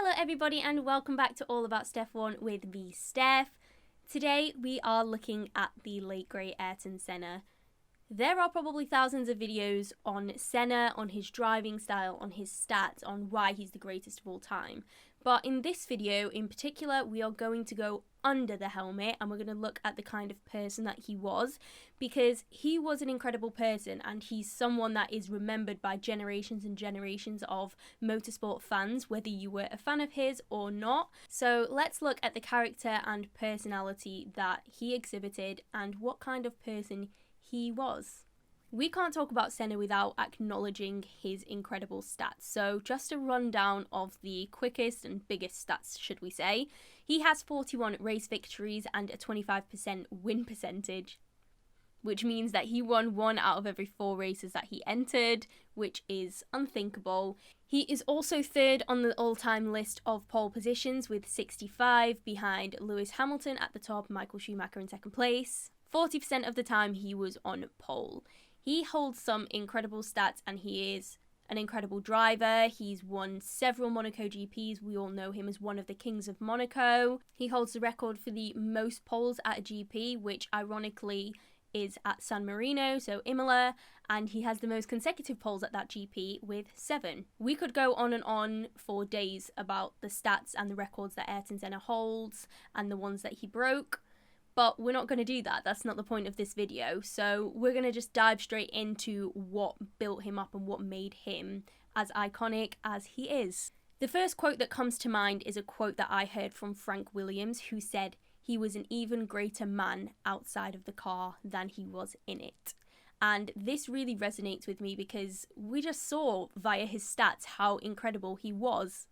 Hello everybody and welcome back to All About Steph 1 with me, Steph. Today we are looking at the late great Ayrton Senna. There are probably thousands of videos on Senna, on his driving style, on his stats, on why he's the greatest of all time. But in this video in particular, we are going to go under the helmet and we're going to look at the kind of person that he was, because he was an incredible person and he's someone that is remembered by generations and generations of motorsport fans, whether you were a fan of his or not. So let's look at the character and personality that he exhibited and what kind of person he was. We can't talk about Senna without acknowledging his incredible stats. So just a rundown of the quickest and biggest stats, should we say. He has 41 race victories and a 25% win percentage, which means that he won 1 out of every 4 races that he entered, which is unthinkable. He is also third on the all-time list of pole positions with 65, behind Lewis Hamilton at the top, Michael Schumacher in second place. 40% of the time he was on pole. He holds some incredible stats and he is an incredible driver. He's won several Monaco GPs. We all know him as one of the kings of Monaco. He holds the record for the most poles at a GP, which ironically is at San Marino, so Imola, and he has the most consecutive poles at that GP with 7. We could go on and on for days about the stats and the records that Ayrton Senna holds and the ones that he broke. But we're not going to do that. That's not the point of this video. So we're going to just dive straight into what built him up and what made him as iconic as he is. The first quote that comes to mind is a quote that I heard from Frank Williams, who said he was an even greater man outside of the car than he was in it. And this really resonates with me because we just saw via his stats how incredible he was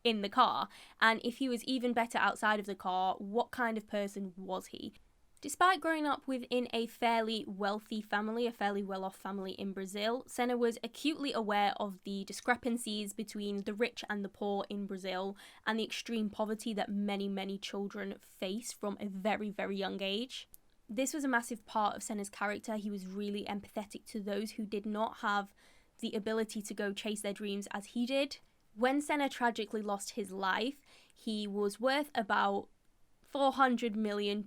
in the car, and if he was even better outside of the car, what kind of person was he? Despite growing up within a fairly wealthy family, a fairly well-off family in Brazil, Senna was acutely aware of the discrepancies between the rich and the poor in Brazil and the extreme poverty that many children face from a very young age. This was a massive part of Senna's character. He was really empathetic to those who did not have the ability to go chase their dreams as he did. When Senna tragically lost his life, he was worth about $400 million,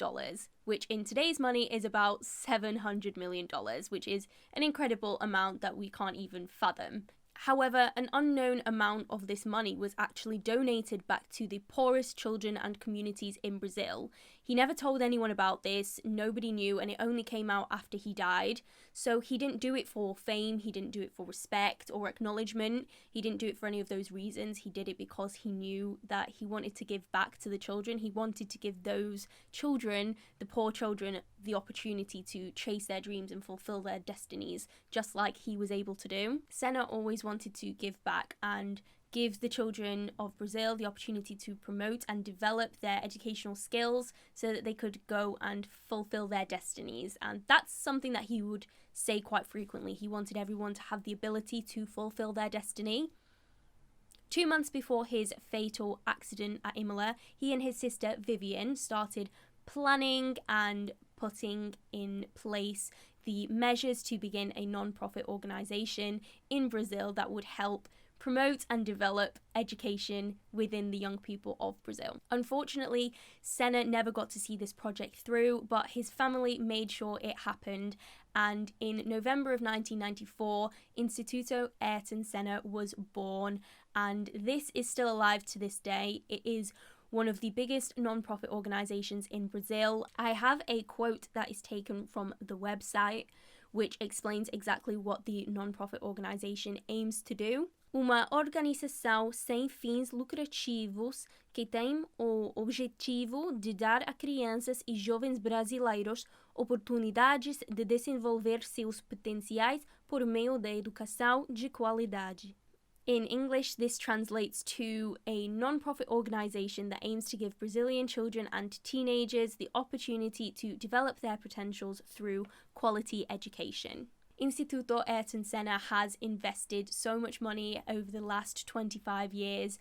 which in today's money is about $700 million, which is an incredible amount that we can't even fathom. However, an unknown amount of this money was actually donated back to the poorest children and communities in Brazil. He never told anyone about this, nobody knew, and it only came out after he died. So he didn't do it for fame, he didn't do it for respect or acknowledgement, he didn't do it for any of those reasons. He did it because he knew that he wanted to give back to the children. He wanted to give those children, the poor children, the opportunity to chase their dreams and fulfill their destinies, just like he was able to do. Senna always wanted to give back and give the children of Brazil the opportunity to promote and develop their educational skills so that they could go and fulfill their destinies. And that's something that he would say quite frequently. He wanted everyone to have the ability to fulfill their destiny. 2 months before his fatal accident at Imola, he and his sister Vivian started planning and putting in place the measures to begin a non-profit organization in Brazil that would help promote and develop education within the young people of Brazil. Unfortunately, Senna never got to see this project through, but his family made sure it happened, and in November of 1994, Instituto Ayrton Senna was born, and this is still alive to this day. It is one of the biggest non-profit organizations in Brazil. I have a quote that is taken from the website, which explains exactly what the non-profit organization aims to do. Uma organização sem fins lucrativos que tem o objetivo de dar a crianças e jovens brasileiros oportunidades de desenvolver seus potenciais por meio da educação de qualidade. In English, this translates to a non-profit organization that aims to give Brazilian children and teenagers the opportunity to develop their potentials through quality education. Instituto Ayrton Senna has invested so much money over the last 25 years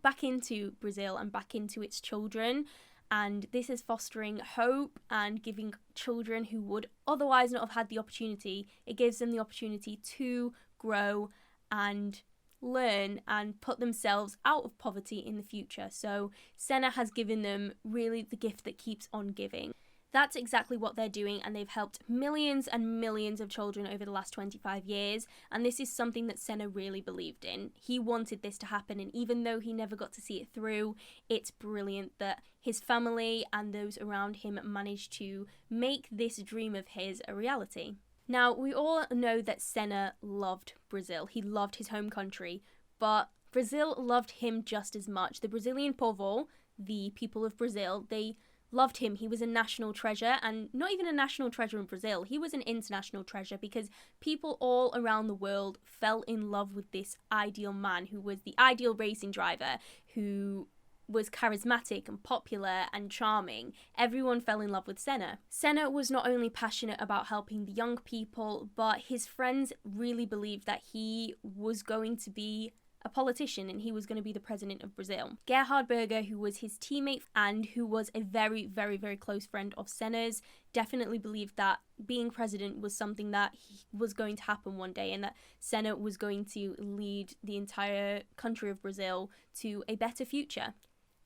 back into Brazil and back into its children, and this is fostering hope and giving children who would otherwise not have had the opportunity, it gives them the opportunity to grow and learn and put themselves out of poverty in the future. So Senna has given them really the gift that keeps on giving. That's exactly what they're doing, and they've helped millions and millions of children over the last 25 years, and this is something that Senna really believed in. He wanted this to happen, and even though he never got to see it through, it's brilliant that his family and those around him managed to make this dream of his a reality. Now, we all know that Senna loved Brazil. He loved his home country, but Brazil loved him just as much. The Brazilian povo, the people of Brazil, they loved him. He was a national treasure, and not even a national treasure in Brazil. He was an international treasure because people all around the world fell in love with this ideal man who was the ideal racing driver, who was charismatic and popular and charming. Everyone fell in love with Senna. Senna was not only passionate about helping the young people, but his friends really believed that he was going to be a politician and he was going to be the president of Brazil. Gerhard Berger, who was his teammate and who was a very, very, very close friend of Senna's, definitely believed that being president was something that was going to happen one day and that Senna was going to lead the entire country of Brazil to a better future.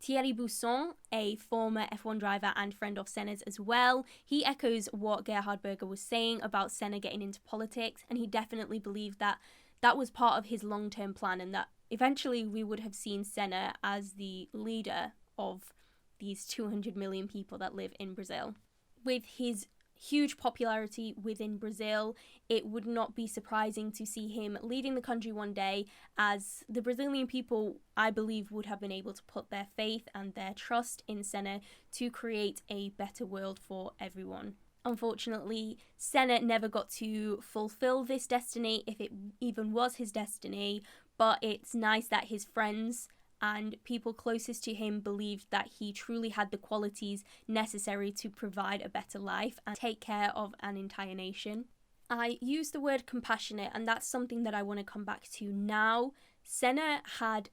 Thierry Bousson, a former F1 driver and friend of Senna's as well, he echoes what Gerhard Berger was saying about Senna getting into politics, and he definitely believed that that was part of his long-term plan and that eventually we would have seen Senna as the leader of these 200 million people that live in Brazil. With his huge popularity within Brazil, it would not be surprising to see him leading the country one day, as the Brazilian people, I believe, would have been able to put their faith and their trust in Senna to create a better world for everyone. Unfortunately, Senna never got to fulfill this destiny, if it even was his destiny, but it's nice that his friends and people closest to him believed that he truly had the qualities necessary to provide a better life and take care of an entire nation. I use the word compassionate, and that's something that I want to come back to now. Senna had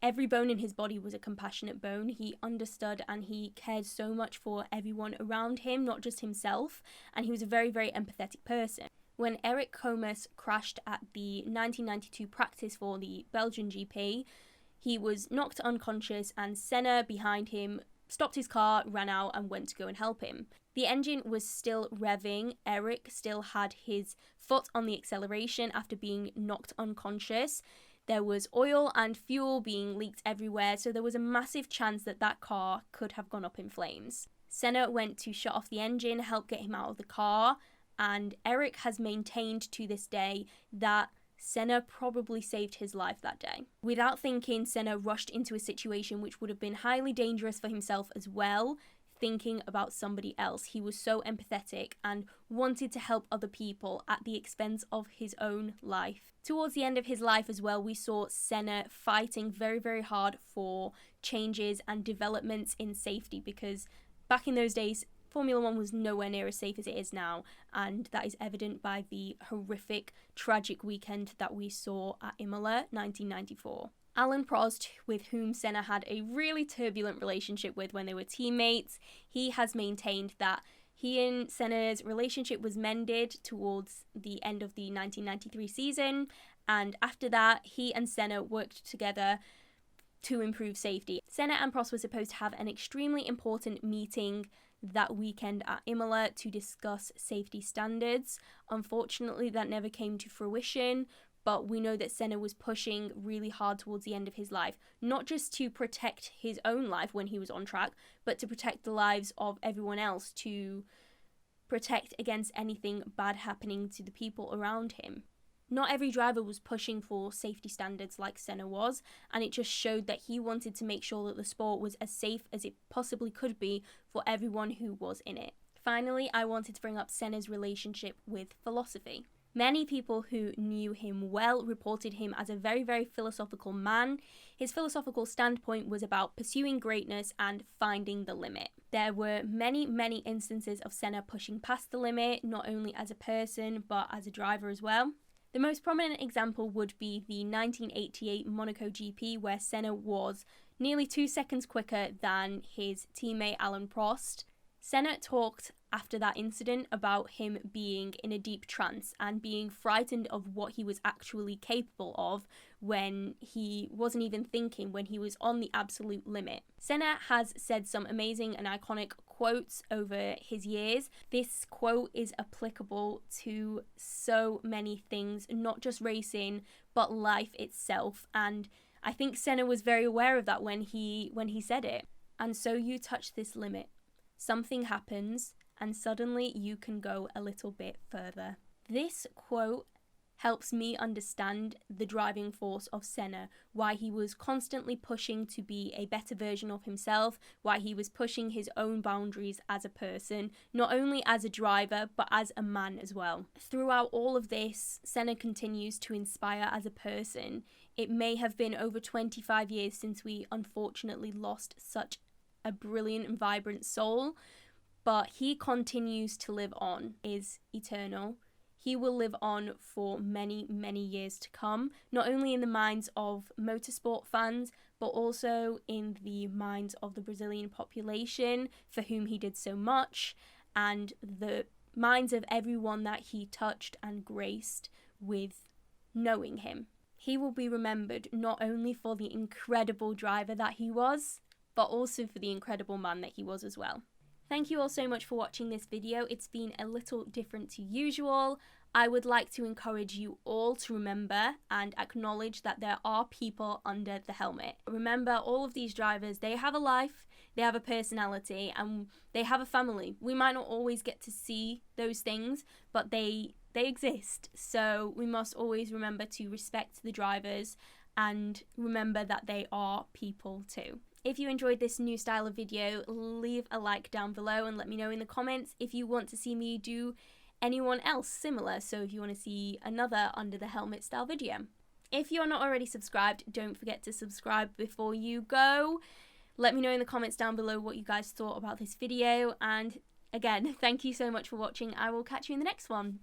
every bone in his body was a compassionate bone. He understood and he cared so much for everyone around him, not just himself, and he was a very, very empathetic person. When Eric Comas crashed at the 1992 practice for the Belgian GP, he was knocked unconscious and Senna behind him stopped his car, ran out and went to go and help him. The engine was still revving. Eric still had his foot on the acceleration after being knocked unconscious. There was oil and fuel being leaked everywhere, so there was a massive chance that that car could have gone up in flames. Senna went to shut off the engine, help get him out of the car, and Eric has maintained to this day that Senna probably saved his life that day. Without thinking, Senna rushed into a situation which would have been highly dangerous for himself as well, thinking about somebody else. He was so empathetic and wanted to help other people at the expense of his own life. Towards the end of his life as well, we saw Senna fighting very, very hard for changes and developments in safety, because back in those days, Formula One was nowhere near as safe as it is now, and that is evident by the horrific, tragic weekend that we saw at Imola 1994. Alain Prost, with whom Senna had a really turbulent relationship with when they were teammates, he has maintained that he and Senna's relationship was mended towards the end of the 1993 season, and after that, he and Senna worked together to improve safety. Senna and Prost were supposed to have an extremely important meeting that weekend at Imola to discuss safety standards. Unfortunately, that never came to fruition, but we know that Senna was pushing really hard towards the end of his life, not just to protect his own life when he was on track, but to protect the lives of everyone else, to protect against anything bad happening to the people around him. Not every driver was pushing for safety standards like Senna was, and it just showed that he wanted to make sure that the sport was as safe as it possibly could be for everyone who was in it. Finally, I wanted to bring up Senna's relationship with philosophy. Many people who knew him well reported him as a very, very philosophical man. His philosophical standpoint was about pursuing greatness and finding the limit. There were many, many instances of Senna pushing past the limit, not only as a person, but as a driver as well. The most prominent example would be the 1988 Monaco GP, where Senna was nearly 2 seconds quicker than his teammate Alain Prost. Senna talked after that incident about him being in a deep trance and being frightened of what he was actually capable of when he wasn't even thinking, when he was on the absolute limit. Senna has said some amazing and iconic quotes over his years. This quote is applicable to so many things, not just racing, but life itself. And I think Senna was very aware of that when he said it. And so you touch this limit. Something happens, and suddenly you can go a little bit further. This quote helps me understand the driving force of Senna, why he was constantly pushing to be a better version of himself, why he was pushing his own boundaries as a person, not only as a driver, but as a man as well. Throughout all of this, Senna continues to inspire as a person. It may have been over 25 years since we unfortunately lost such a brilliant and vibrant soul, but he continues to live on, is eternal. He will live on for many, many years to come, not only in the minds of motorsport fans, but also in the minds of the Brazilian population for whom he did so much, and the minds of everyone that he touched and graced with knowing him. He will be remembered not only for the incredible driver that he was, but also for the incredible man that he was as well. Thank you all so much for watching this video. It's been a little different to usual. I would like to encourage you all to remember and acknowledge that there are people under the helmet. Remember, all of these drivers, they have a life, they have a personality, and they have a family. We might not always get to see those things, but they exist. So we must always remember to respect the drivers and remember that they are people too. If you enjoyed this new style of video, leave a like down below and let me know in the comments if you want to see me do anyone else similar. So if you want to see another under the helmet style video. If you're not already subscribed, don't forget to subscribe before you go. Let me know in the comments down below what you guys thought about this video. And again, thank you so much for watching. I will catch you in the next one.